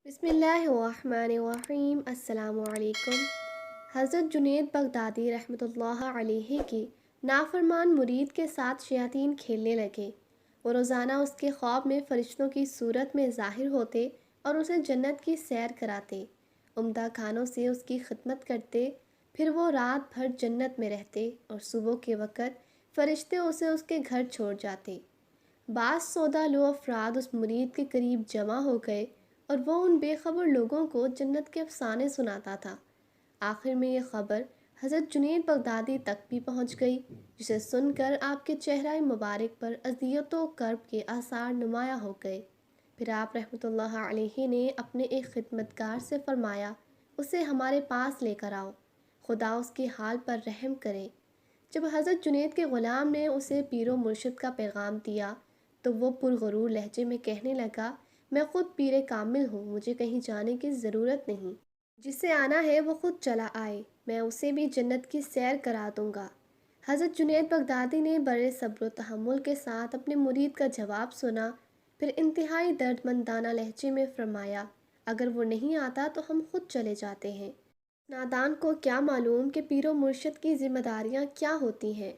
بسم اللہ الرحمن الرحیم۔ السلام علیکم۔ حضرت جنید بغدادی رحمۃ اللہ علیہ کی نافرمان مرید کے ساتھ شیاطین کھیلنے لگے۔ وہ روزانہ اس کے خواب میں فرشتوں کی صورت میں ظاہر ہوتے اور اسے جنت کی سیر کراتے، عمدہ کھانوں سے اس کی خدمت کرتے، پھر وہ رات بھر جنت میں رہتے اور صبح کے وقت فرشتے اسے اس کے گھر چھوڑ جاتے۔ بعض سودا لو افراد اس مرید کے قریب جمع ہو گئے اور وہ ان بے خبر لوگوں کو جنت کے افسانے سناتا تھا۔ آخر میں یہ خبر حضرت جنید بغدادی تک بھی پہنچ گئی، جسے سن کر آپ کے چہرہ مبارک پر اذیت و کرب کے آثار نمایاں ہو گئے۔ پھر آپ رحمۃ اللہ علیہ نے اپنے ایک خدمتگار سے فرمایا، اسے ہمارے پاس لے کر آؤ، خدا اس کے حال پر رحم کرے۔ جب حضرت جنید کے غلام نے اسے پیر و مرشد کا پیغام دیا تو وہ پرغرور لہجے میں کہنے لگا، میں خود پیر کامل ہوں، مجھے کہیں جانے کی ضرورت نہیں، جسے آنا ہے وہ خود چلا آئے، میں اسے بھی جنت کی سیر کرا دوں گا۔ حضرت جنید بغدادی نے بڑے صبر و تحمل کے ساتھ اپنے مرید کا جواب سنا، پھر انتہائی درد مندانہ لہجے میں فرمایا، اگر وہ نہیں آتا تو ہم خود چلے جاتے ہیں۔ نادان کو کیا معلوم کہ پیر و مرشد کی ذمہ داریاں کیا ہوتی ہیں،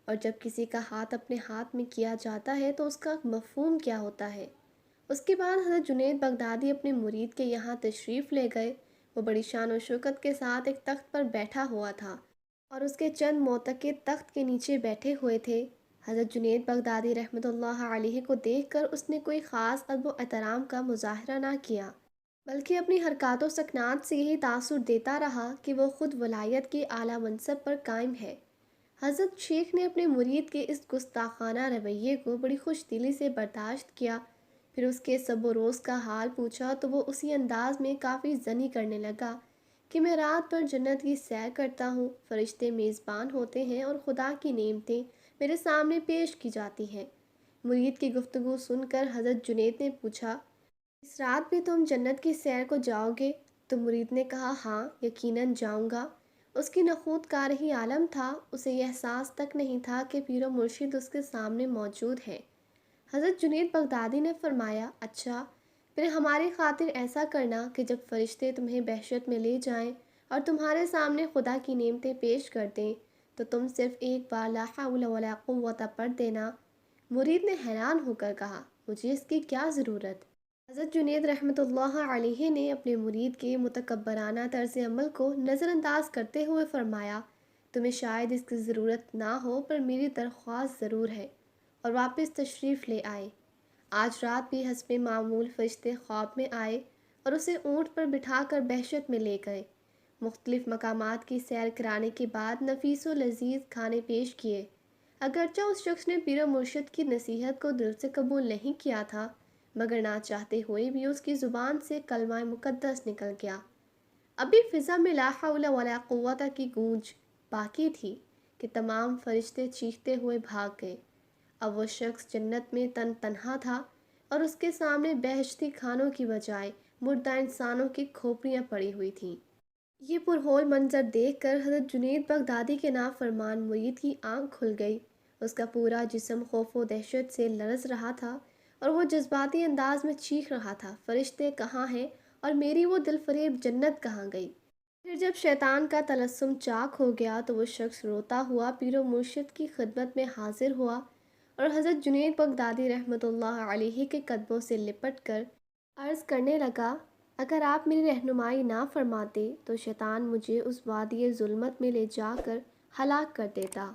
اور جب کسی کا ہاتھ اپنے ہاتھ میں کیا جاتا ہے تو اس کا مفہوم کیا ہوتا ہے۔ اس کے بعد حضرت جنید بغدادی اپنے مرید کے یہاں تشریف لے گئے۔ وہ بڑی شان و شوکت کے ساتھ ایک تخت پر بیٹھا ہوا تھا اور اس کے چند معتقد تخت کے نیچے بیٹھے ہوئے تھے۔ حضرت جنید بغدادی رحمۃ اللہ علیہ کو دیکھ کر اس نے کوئی خاص ادب و احترام کا مظاہرہ نہ کیا، بلکہ اپنی حرکات و سکنات سے یہی تاثر دیتا رہا کہ وہ خود ولایت کے اعلیٰ منصب پر قائم ہے۔ حضرت شیخ نے اپنے مرید کے اس گستاخانہ رویے کو بڑی خوش دلی سے برداشت کیا، پھر اس کے شب و روز کا حال پوچھا تو وہ اسی انداز میں کافی ظنی کرنے لگا کہ میں رات بھر جنت کی سیر کرتا ہوں، فرشتے میزبان ہوتے ہیں اور خدا کی نعمتیں میرے سامنے پیش کی جاتی ہیں۔ مرید کی گفتگو سن کر حضرت جنید نے پوچھا، اس رات بھی تم جنت کی سیر کو جاؤ گے؟ تو مرید نے کہا، ہاں یقیناً جاؤں گا۔ اس کی نخوت کار ہی عالم تھا، اسے یہ احساس تک نہیں تھا کہ پیر و مرشد اس کے سامنے موجود ہے۔ حضرت جنید بغدادی نے فرمایا، اچھا پھر ہماری خاطر ایسا کرنا کہ جب فرشتے تمہیں بہشت میں لے جائیں اور تمہارے سامنے خدا کی نعمتیں پیش کر دیں تو تم صرف ایک بار لا حول ولا قوت پڑھ دینا۔ مرید نے حیران ہو کر کہا، مجھے اس کی کیا ضرورت؟ حضرت جنید رحمۃ اللہ علیہ نے اپنے مرید کے متکبرانہ طرز عمل کو نظر انداز کرتے ہوئے فرمایا، تمہیں شاید اس کی ضرورت نہ ہو پر میری درخواست ضرور ہے، اور واپس تشریف لے آئے۔ آج رات بھی حسب معمول فرشتے خواب میں آئے اور اسے اونٹ پر بٹھا کر بہشت میں لے گئے۔ مختلف مقامات کی سیر کرانے کے بعد نفیس و لذیذ کھانے پیش کیے۔ اگرچہ اس شخص نے پیر و مرشد کی نصیحت کو دل سے قبول نہیں کیا تھا، مگر نہ چاہتے ہوئے بھی اس کی زبان سے کلمہ مقدس نکل گیا۔ ابھی فضا میں لا حول ولا قوت کی گونج باقی تھی کہ تمام فرشتے چیختے ہوئے بھاگ گئے۔ اب وہ شخص جنت میں تنہا تھا اور اس کے سامنے بہشتی کھانوں کی بجائے مردہ انسانوں کی کھوپڑیاں پڑی ہوئی تھیں۔ یہ پرہول منظر دیکھ کر حضرت جنید بغدادی کے نافرمان مرید کی آنکھ کھل گئی۔ اس کا پورا جسم خوف و دہشت سے لرز رہا تھا اور وہ جذباتی انداز میں چیخ رہا تھا، فرشتے کہاں ہیں اور میری وہ دل فریب جنت کہاں گئی؟ پھر جب شیطان کا تلسم چاک ہو گیا تو وہ شخص روتا ہوا پیر و مرشد کی خدمت میں حاضر ہوا اور حضرت جنید بغدادی رحمۃ اللہ علیہ کے قدموں سے لپٹ کر عرض کرنے لگا، اگر آپ میری رہنمائی نہ فرماتے تو شیطان مجھے اس وادی ظلمت میں لے جا کر ہلاک کر دیتا۔